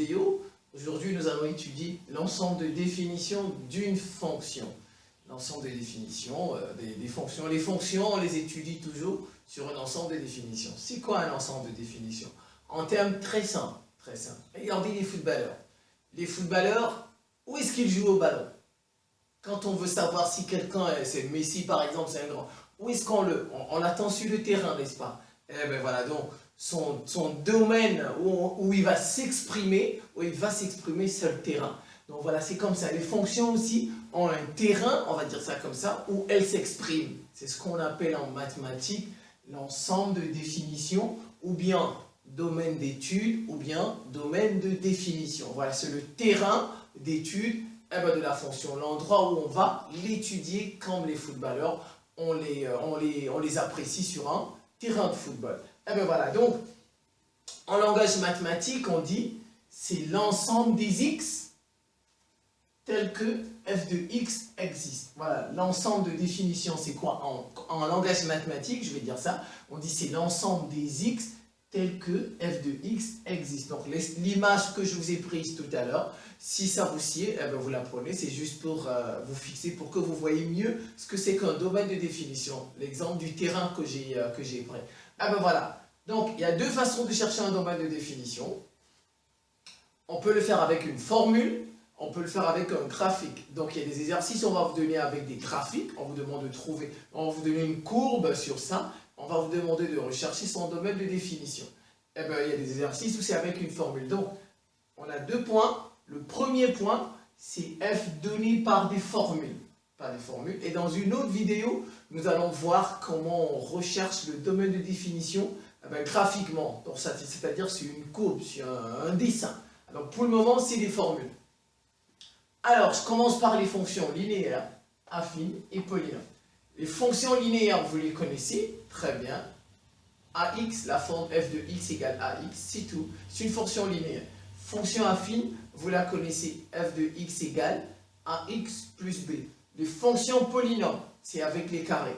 vidéo. Aujourd'hui, nous allons étudier l'ensemble de définitions d'une fonction. L'ensemble des définitions, des fonctions. Les fonctions, on les étudie toujours sur un ensemble de définitions. C'est quoi un ensemble de définitions? En termes très simples, très simples. Regardez les footballeurs. Les footballeurs, où est-ce qu'ils jouent au ballon? Quand on veut savoir si quelqu'un, c'est Messi par exemple, c'est un grand, où est-ce on l'attend sur le terrain, n'est-ce pas? Eh bien voilà, donc son domaine où il va s'exprimer, c'est le terrain. Donc voilà, c'est comme ça. Les fonctions aussi ont un terrain, on va dire ça comme ça, où elles s'expriment. C'est ce qu'on appelle en mathématiques l'ensemble de définitions, ou bien domaine d'étude, ou bien domaine de définition. Voilà, c'est le terrain d'étude de la fonction, l'endroit où on va l'étudier comme les footballeurs, on les apprécie sur un terrain de football. Et bien voilà, donc en langage mathématique, on dit c'est l'ensemble des x tel que f de x existe. Voilà, l'ensemble de définition, c'est quoi en langage mathématique, je vais dire ça, on dit c'est l'ensemble des x tel que f de x existe. Donc l'image que je vous ai prise tout à l'heure, si ça vous sied, eh bien, vous la prenez, c'est juste pour vous fixer, pour que vous voyez mieux ce que c'est qu'un domaine de définition. L'exemple du terrain que j'ai pris. Ah ben voilà, donc il y a deux façons de chercher un domaine de définition. On peut le faire avec une formule, on peut le faire avec un graphique. Donc il y a des exercices, on va vous donner avec des graphiques, on vous demande de trouver, on va vous donner une courbe sur ça, on va vous demander de rechercher son domaine de définition. Eh bien il y a des exercices où c'est avec une formule. Donc on a deux points. Le premier point, c'est f donné par des formules. Et dans une autre vidéo, nous allons voir comment on recherche le domaine de définition graphiquement. C'est-à-dire sur une courbe, sur un dessin. Alors pour le moment, c'est des formules. Alors, je commence par les fonctions linéaires, affines et polynômes. Les fonctions linéaires, vous les connaissez très bien. AX, la forme f de x égale AX, c'est tout. C'est une fonction linéaire. Fonction affine, vous la connaissez, f de x égale ax plus b. Les fonctions polynômes, c'est avec les carrés.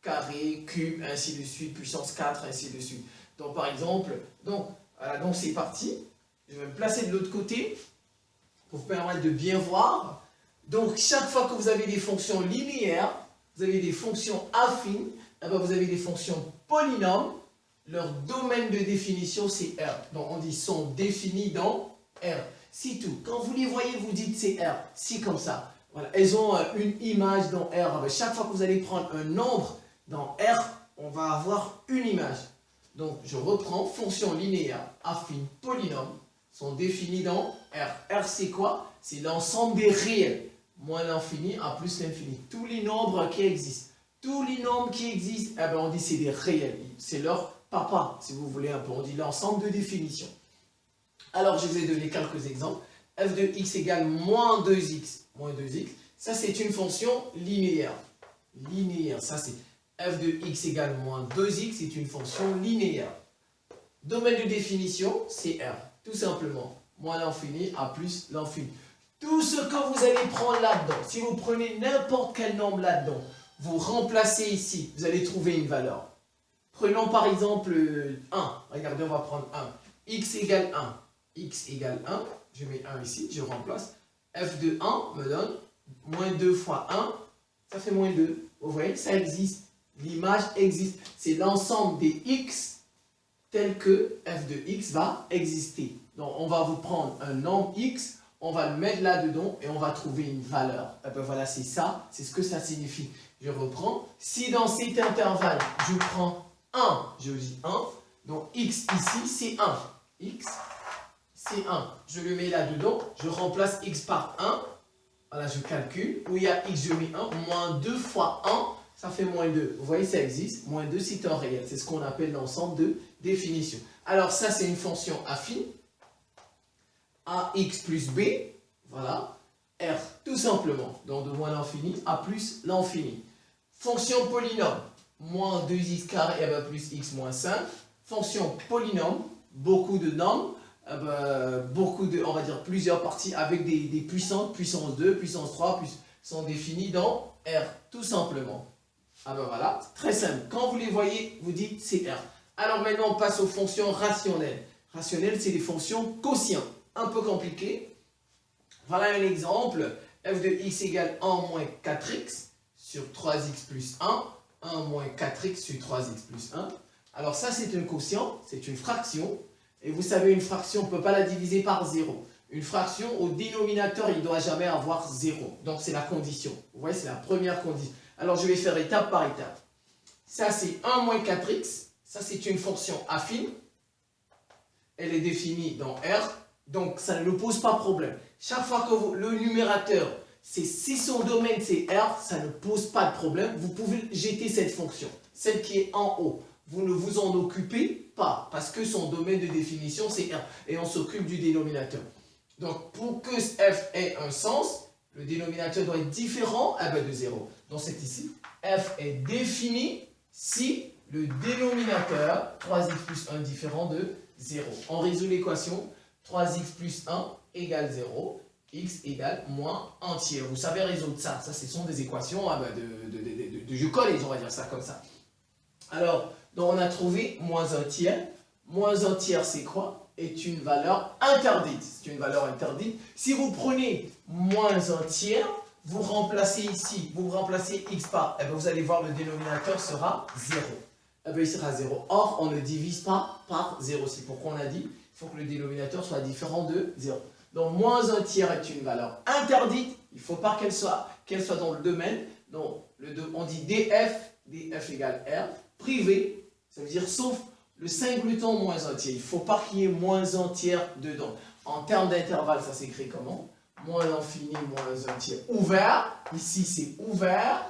Carré, cube, ainsi de suite, puissance 4, ainsi de suite. Donc par exemple, voilà, donc c'est parti. Je vais me placer de l'autre côté pour vous permettre de bien voir. Donc chaque fois que vous avez des fonctions linéaires, vous avez des fonctions affines, vous avez des fonctions polynômes. Leur domaine de définition, c'est R. Donc on dit sont définis dans R. C'est tout. Quand vous les voyez, vous dites c'est R. C'est comme ça. Voilà. Elles ont une image dans R. Chaque fois que vous allez prendre un nombre dans R, on va avoir une image. Donc je reprends. Fonction linéaire, affine, polynôme sont définis dans R. R c'est quoi? C'est l'ensemble des réels. Moins l'infini à plus l'infini. Tous les nombres qui existent. Tous les nombres qui existent, on dit c'est des réels. C'est leur papa, si vous voulez un peu. On dit l'ensemble de définitions. Alors, je vous ai donné quelques exemples. f de x égale moins 2x. Moins 2x. Ça, c'est une fonction linéaire. Linéaire. Ça, c'est f de x égale moins 2x. C'est une fonction linéaire. Domaine de définition, c'est R. Tout simplement. Moins l'infini à plus l'infini. Tout ce que vous allez prendre là-dedans, si vous prenez n'importe quel nombre là-dedans, vous remplacez ici, vous allez trouver une valeur. Prenons par exemple 1. Regardez, on va prendre 1. X égale 1. X égale 1. Je mets 1 ici, je remplace. F de 1 me donne moins 2 fois 1. Ça fait moins 2. Vous voyez, ça existe. L'image existe. C'est l'ensemble des X tel que F de X va exister. Donc, on va vous prendre un nombre X, on va le mettre là-dedans et on va trouver une valeur. Et bien voilà, c'est ça, c'est ce que ça signifie. Je reprends. Si dans cet intervalle, je prends 1, je dis 1. Donc x ici, c'est 1. X, c'est 1. Je le mets là-dedans. Je remplace x par 1. Voilà, je calcule. Où il y a x, je mets 1. Moins 2 fois 1, ça fait moins 2. Vous voyez, ça existe. Moins 2, c'est un réel. C'est ce qu'on appelle l'ensemble de définition. Alors ça, c'est une fonction affine. Ax plus b. Voilà. R, tout simplement. Donc de moins l'infini à plus l'infini. Fonction polynôme, moins 2x carré plus x moins 5. Fonction polynôme, beaucoup de nombres, on va dire plusieurs parties avec des puissances, puissance 2, puissance 3, sont définies dans R, tout simplement. Voilà, très simple. Quand vous les voyez, vous dites c'est R. Alors maintenant, on passe aux fonctions rationnelles. Rationnelles, c'est des fonctions quotients. un peu compliqué. Voilà un exemple. F de x égale 1 moins 4x sur 3x plus 1. 1 moins 4x sur 3x plus 1. Alors ça, c'est un quotient, c'est une fraction. Et vous savez, une fraction, on ne peut pas la diviser par 0. Une fraction, au dénominateur, il ne doit jamais avoir 0. Donc, c'est la condition. Vous voyez, c'est la première condition. Alors, je vais faire étape par étape. Ça, c'est 1 moins 4x. Ça, c'est une fonction affine. Elle est définie dans R. Donc, ça ne pose pas problème. Chaque fois que le numérateur, si son domaine, c'est R, ça ne pose pas de problème. Vous pouvez jeter cette fonction, celle qui est en haut. Vous ne vous en occupez pas, parce que son domaine de définition, c'est R. Et on s'occupe du dénominateur. Donc, pour que f ait un sens, le dénominateur doit être différent de 0. Donc, c'est ici. F est défini si le dénominateur, 3x plus 1, différent de 0. On résout l'équation. 3x plus 1 égale 0. X égale moins entier. Vous savez résoudre ça. Ça, ce sont des équations de jeu collège, on va dire ça comme ça. Alors, donc on a trouvé moins un tiers. Moins un tiers, c'est quoi? Est une valeur interdite. C'est une valeur interdite. Si vous prenez moins un tiers, vous remplacez ici, vous remplacez x par, vous allez voir le dénominateur sera 0. Il sera 0. Or, on ne divise pas par 0. C'est pourquoi on a dit, il faut que le dénominateur soit différent de 0. Donc, moins un tiers est une valeur interdite. Il ne faut pas qu'elle soit dans le domaine. Donc, on dit df égale R, privé, ça veut dire sauf le singleton moins un tiers. Il ne faut pas qu'il y ait moins un tiers dedans. En termes d'intervalle, ça s'écrit comment? Moins l'infini, moins un tiers. Ouvert, ici c'est ouvert.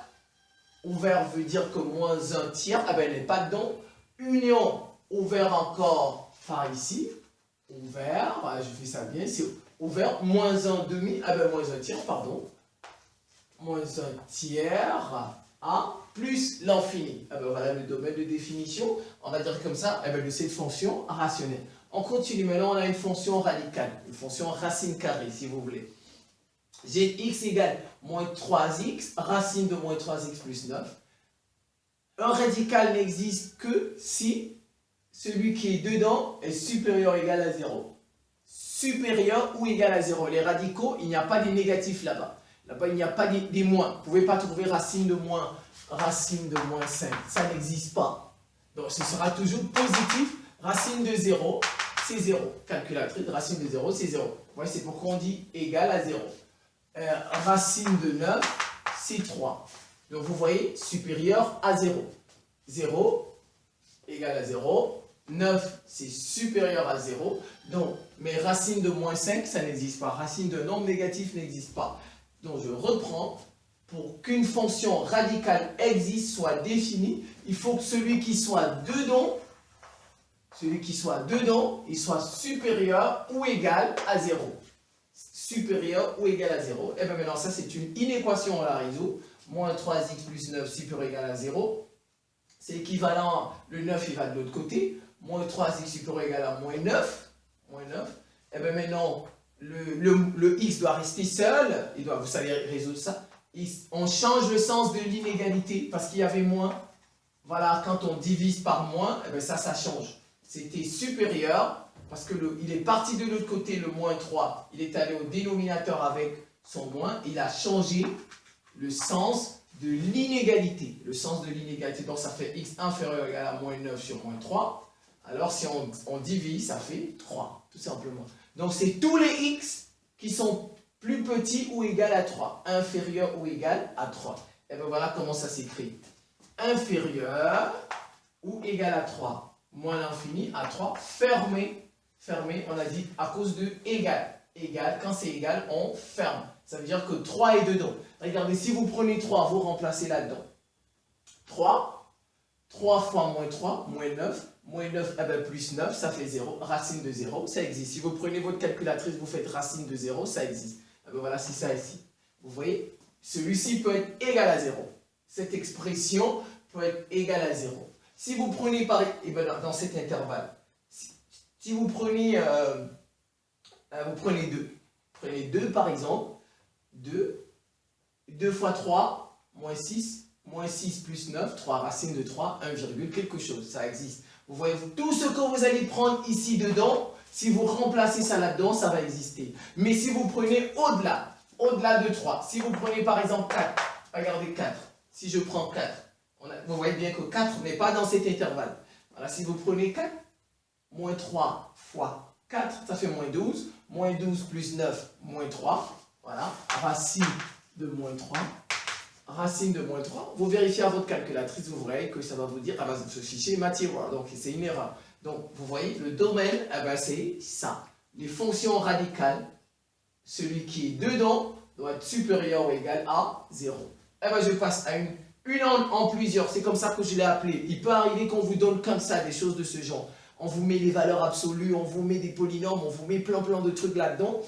Ouvert veut dire que moins un tiers, elle n'est pas dedans. Union, ouvert encore par ici. Ouvert, je fais ça bien, c'est ouvert, moins un demi, moins un tiers, pardon. Moins un tiers à plus l'infini. Voilà le domaine de définition. On va dire comme ça, de cette fonction rationnelle. On continue, maintenant on a une fonction radicale, une fonction racine carrée si vous voulez. J'ai x égale moins 3x, racine de moins 3x plus 9. Un radical n'existe que si celui qui est dedans est supérieur ou égal à 0. Supérieur ou égal à 0. Les radicaux, il n'y a pas des négatifs là-bas. Là-bas, il n'y a pas des moins. Vous ne pouvez pas trouver racine de moins 5. Ça n'existe pas. Donc, ce sera toujours positif. Racine de 0, c'est 0. Calculatrice, racine de 0, c'est 0. Vous voyez, c'est pourquoi on dit égal à 0. Racine de 9, c'est 3. Donc, vous voyez, supérieur à 0. 0 égale à 0. 9, c'est supérieur à 0. Donc, mais racine de moins 5, ça n'existe pas. Racine de nombre négatif n'existe pas. Donc, je reprends. Pour qu'une fonction radicale existe, soit définie, il faut que celui qui soit dedans, il soit supérieur ou égal à 0. Supérieur ou égal à 0. Et bien maintenant, ça c'est une inéquation, on la résout. Moins 3x plus 9 supérieur ou égal à 0. C'est équivalent, le 9 il va de l'autre côté. Moins 3x supérieur ou égal à moins 9. Et bien maintenant, le x doit rester seul. Vous savez résoudre ça. On change le sens de l'inégalité parce qu'il y avait moins. Voilà, quand on divise par moins, et bien ça change. C'était supérieur parce qu'il est parti de l'autre côté, le moins 3. Il est allé au dénominateur avec son moins. Il a changé le sens de l'inégalité. Le sens de l'inégalité, donc ça fait x inférieur ou égal à moins 9 sur moins 3. Alors si on divise, ça fait 3, tout simplement. Donc c'est tous les x qui sont plus petit ou égal à 3, inférieur ou égal à 3. Et bien voilà comment ça s'écrit. Inférieur ou égal à 3, moins l'infini à 3, fermé, on a dit à cause de égal. Égal, quand c'est égal, on ferme. Ça veut dire que 3 est dedans. Regardez, si vous prenez 3, vous remplacez là-dedans. 3 fois moins 3, moins 9. Moins 9, plus 9, ça fait 0. Racine de 0, ça existe. Si vous prenez votre calculatrice, vous faites racine de 0, ça existe. Voilà, c'est ça ici. Vous voyez, celui-ci peut être égal à 0. Cette expression peut être égale à 0. Si vous prenez dans cet intervalle, si vous prenez, vous prenez 2. Prenez 2 par exemple. 2 fois 3, moins 6. Moins 6 plus 9, 3 racine de 3, 1, quelque chose. Ça existe. Vous voyez, tout ce que vous allez prendre ici dedans, Si vous remplacez ça là-dedans, ça va exister. Mais si vous prenez au-delà de 3, si vous prenez par exemple 4, regardez 4, si je prends 4, vous voyez bien que 4 n'est pas dans cet intervalle. Voilà, si vous prenez 4, moins 3 fois 4, ça fait moins 12. Moins 12 plus 9, moins 3. Voilà, racine de moins 3. Racine de moins 3. Vous vérifiez à votre calculatrice, vous verrez que ça va vous dire, ah ben, ce fichier est material, donc c'est une erreur. Donc, vous voyez, le domaine, eh ben, c'est ça. Les fonctions radicales, celui qui est dedans doit être supérieur ou égal à 0. Eh ben, je passe à une en plusieurs, c'est comme ça que je l'ai appelé. Il peut arriver qu'on vous donne comme ça des choses de ce genre. On vous met les valeurs absolues, on vous met des polynômes, on vous met plein de trucs là-dedans.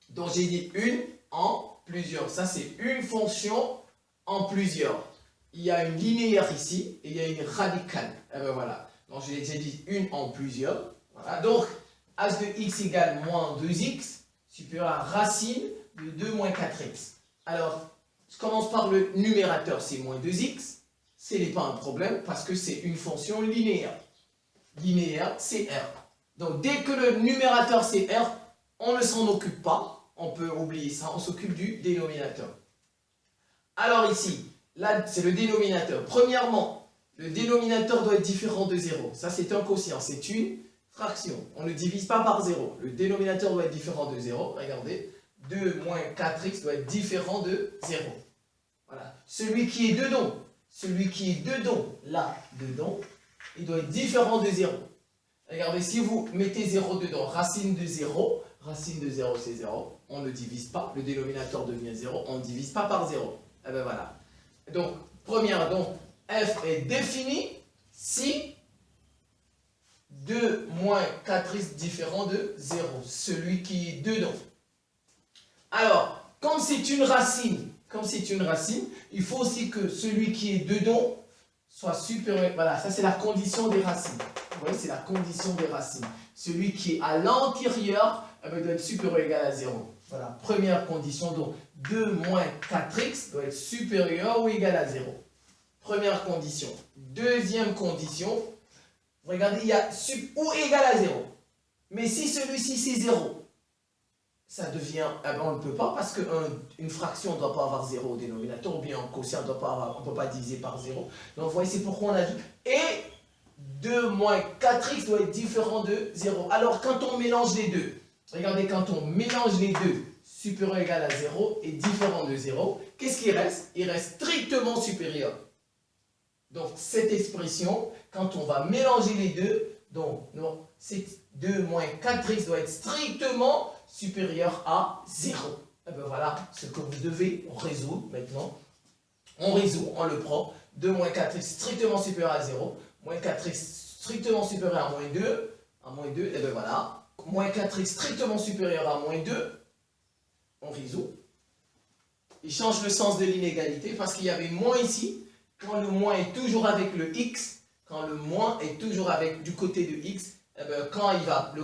Donc j'ai dit une en plusieurs. Ça c'est une fonction en plusieurs. Il y a une linéaire ici et il y a une radicale. Et ben voilà. Donc j'ai dit une en plusieurs. Voilà. Donc h de x égale moins 2x supérieur à racine de 2 moins 4x. Alors, je commence par le numérateur, c'est moins 2x. Ce n'est pas un problème parce que c'est une fonction linéaire. Linéaire, c'est R. Donc, dès que le numérateur, c'est R, on ne s'en occupe pas. On peut oublier ça. On s'occupe du dénominateur. Alors ici, là, c'est le dénominateur. Premièrement, le dénominateur doit être différent de 0. Ça, c'est un quotient. C'est une fraction. On ne divise pas par 0. Le dénominateur doit être différent de 0. Regardez. 2 moins 4x doit être différent de 0. Voilà. Celui qui est dedans, là, dedans, il doit être différent de 0. Regardez, si vous mettez 0 dedans, racine de 0 c'est 0, on ne divise pas, le dénominateur devient 0, on ne divise pas par 0. Et bien voilà. Donc, première, donc, f est défini si 2 moins 4x différent de 0, celui qui est dedans. Alors, comme c'est une racine, il faut aussi que celui qui est dedans soit supérieur. Voilà, ça c'est la condition des racines. Vous voyez, c'est la condition des racines. Celui qui est à l'intérieur doit être supérieur ou égal à 0. Voilà, première condition. Donc, 2 moins 4x doit être supérieur ou égal à 0. Première condition. Deuxième condition, regardez, il y a ou égal à 0. Mais si celui-ci c'est 0, ça devient, eh ben on ne peut pas parce qu'une fraction ne doit pas avoir 0 au dénominateur, ou bien un quotient ne doit pas avoir, on ne peut pas diviser par 0. Donc vous voyez, c'est pourquoi on a dit, et 2 moins 4x doit être différent de 0. Alors quand on mélange les deux, regardez, quand on mélange les deux, supérieur ou égal à 0 et différent de 0, qu'est-ce qui reste? Il reste strictement supérieur. Donc cette expression, quand on va mélanger les deux, donc non, c'est 2 moins 4x doit être strictement supérieur à 0. Et bien voilà ce que vous devez résoudre maintenant. On résout, on le prend. 2 moins 4x strictement supérieur à 0. Moins 4x strictement supérieur à moins 2. À moins 2, et bien voilà. Moins 4x strictement supérieur à moins 2. On résout. Il change le sens de l'inégalité parce qu'il y avait moins ici. Quand le moins est toujours avec le x, quand le moins est toujours avec du côté de x, eh bien, quand il va,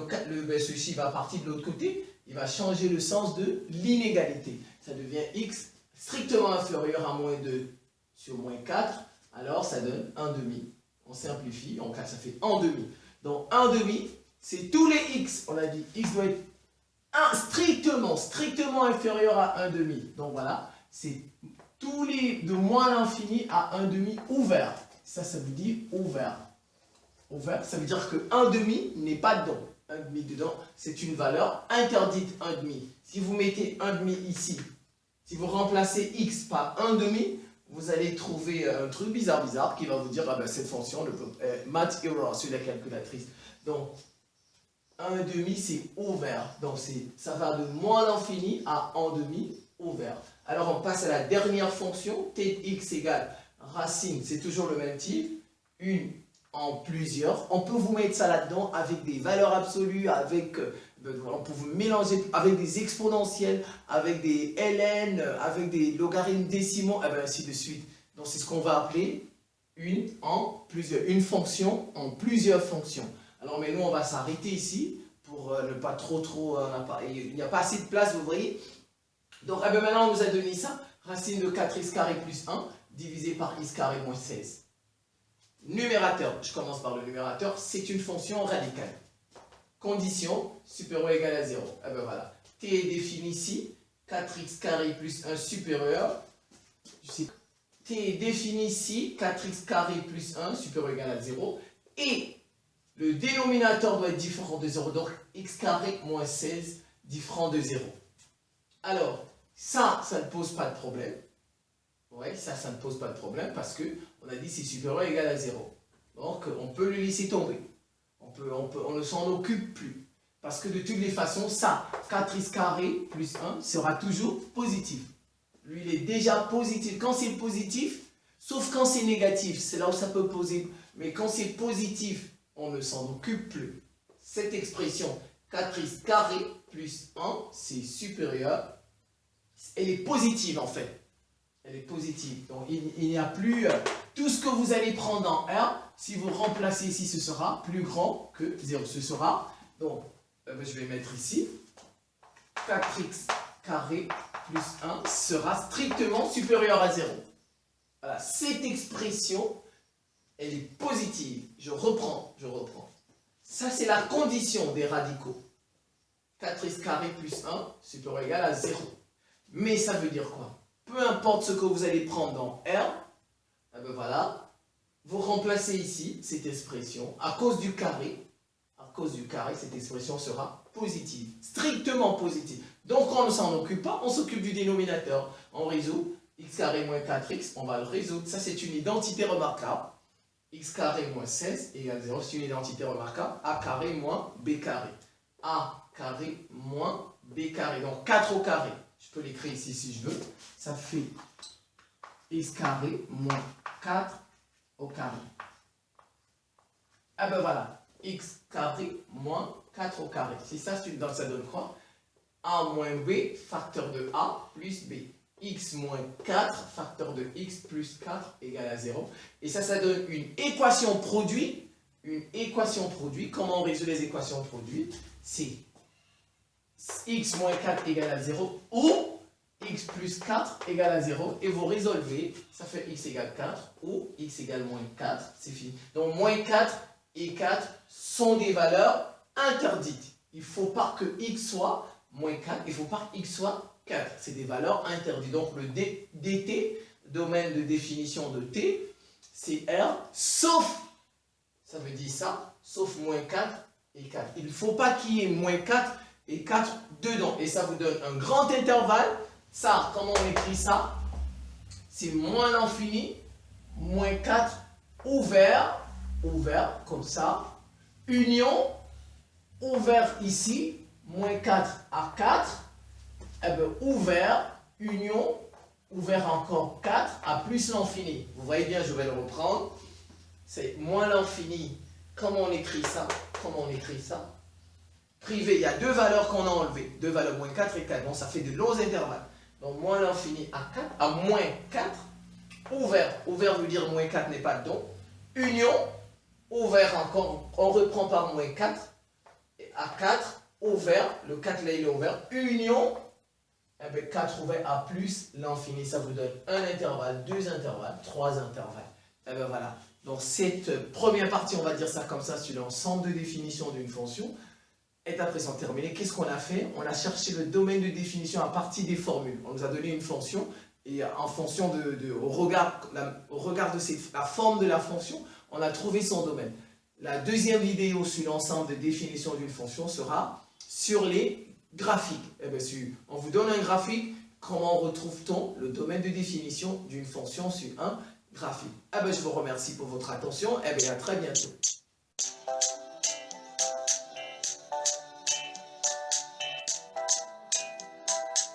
ceci va partir de l'autre côté, il va changer le sens de l'inégalité. Ça devient x strictement inférieur à moins 2 sur moins 4, alors ça donne 1 demi. On simplifie, en cas ça fait 1 demi. Donc 1 demi, c'est tous les x. On a dit x doit être strictement inférieur à 1 demi. Donc voilà, c'est tous les de moins l'infini à 1 demi ouvert. Ça veut dire ouvert. Ouvert, ça veut dire que 1 demi n'est pas dedans. 1 demi dedans, c'est une valeur interdite 1 demi. Si vous mettez 1 demi ici, si vous remplacez x par 1 demi, vous allez trouver un truc bizarre qui va vous dire, ah ben cette fonction, math error sur la calculatrice. Donc, 1 demi, c'est ouvert. Donc, ça va de moins l'infini à 1 demi ouvert. Alors, on passe à la dernière fonction, tx égale racine, c'est toujours le même type, une en plusieurs. On peut vous mettre ça là-dedans avec des valeurs absolues, avec, on peut vous mélanger avec des exponentielles, avec des ln, avec des logarithmes décimaux, et bien ainsi de suite. Donc, c'est ce qu'on va appeler une fonction en plusieurs fonctions. Alors, mais nous, on va s'arrêter ici pour ne pas trop, il n'y a pas assez de place, vous voyez. Donc, eh bien, maintenant, on nous a donné ça. Racine de 4x carré plus 1 divisé par x carré moins 16. Numérateur, je commence par le numérateur, c'est une fonction radicale. condition supérieur ou égal à 0. Eh bien voilà, t est défini ici, 4x carré plus 1 supérieur. T est défini ici, 4x carré plus 1 supérieur ou égal à 0. Et le dénominateur doit être différent de 0, donc x carré moins 16 différent de 0. Alors, ça ne pose pas de problème. Ouais, ça ne pose pas de problème parce qu'on a dit c'est supérieur ou égal à 0. Donc, on peut le laisser tomber. On ne s'en occupe plus. Parce que de toutes les façons, ça, 4x carré plus 1 sera toujours positif. Lui, il est déjà positif. Quand c'est positif, sauf quand c'est négatif, c'est là où ça peut poser. Mais quand c'est positif, on ne s'en occupe plus. Cette expression 4x carré plus 1, c'est supérieur. Elle est positive en fait. Elle est positive. Donc il n'y a plus tout ce que vous allez prendre en R. Si vous remplacez ici, ce sera plus grand que 0. Ce sera, donc je vais mettre ici, 4x carré plus 1 sera strictement supérieur à 0. Voilà, cette expression, elle est positive. Je reprends. Ça, c'est la condition des radicaux. 4x carré plus 1 supérieur ou égal à 0. Mais ça veut dire quoi? Peu importe ce que vous allez prendre dans R, eh ben voilà, vous remplacez ici cette expression à cause du carré. À cause du carré, cette expression sera positive, strictement positive. Donc, on ne s'en occupe pas, on s'occupe du dénominateur. On résout x carré moins 4x, on va le résoudre. Ça, c'est une identité remarquable. X carré moins 16 égale 0, c'est une identité remarquable. A carré moins B carré. A carré moins B carré. Donc 4 au carré. Je peux l'écrire ici si je veux. Ça fait x carré moins 4 au carré. Ah ben voilà. X carré moins 4 au carré. Si ça, ça donne quoi? A moins B, facteur de A plus B. X moins 4, facteur de x plus 4 égale à 0. Et ça donne une équation produit. Une équation produit. Comment on résout les équations produites? C'est x moins 4 égale à 0 ou x plus 4 égale à 0. Et vous résolvez, ça fait x égale 4 ou x égale moins 4. C'est fini. Donc moins 4 et 4 sont des valeurs interdites. Il ne faut pas que x soit moins 4, il ne faut pas que x soit 4. C'est des valeurs interdites. Donc le dt, domaine de définition de t, c'est R, sauf, ça veut dire ça, sauf moins 4 et 4. Il ne faut pas qu'il y ait moins 4 et 4 dedans. Et ça vous donne un grand intervalle. Ça, comment on écrit ça? C'est moins l'infini, moins 4 ouvert, comme ça, union, ouvert ici, moins 4 à 4, eh bien, ouvert, union, ouvert encore 4 à plus l'infini. Vous voyez bien, je vais le reprendre. C'est moins l'infini. Comment on écrit ça? Privé, il y a deux valeurs qu'on a enlevées. Deux valeurs, moins 4 et 4. Donc, ça fait de longs intervalles. Donc, moins l'infini à 4, à moins 4. Ouvert. Ouvert veut dire moins 4 n'est pas dedans. Union. Ouvert encore. On reprend par moins 4. Et à 4. Ouvert. Le 4 là, il est ouvert. Union. Eh bien, 4 ouvert à plus l'infini. Ça vous donne un intervalle, deux intervalles, trois intervalles. Eh bien, voilà. Donc, cette première partie, on va dire ça comme ça, sur l'ensemble de définition d'une fonction. Et après s'en terminer, qu'est-ce qu'on a fait? On a cherché le domaine de définition à partir des formules. On nous a donné une fonction et en fonction au regard de la forme de la fonction, on a trouvé son domaine. La deuxième vidéo sur l'ensemble de définition d'une fonction sera sur les graphiques. Eh bien, on vous donne un graphique, comment retrouve-t-on le domaine de définition d'une fonction sur un graphique? Eh bien, je vous remercie pour votre attention. Eh bien, à très bientôt.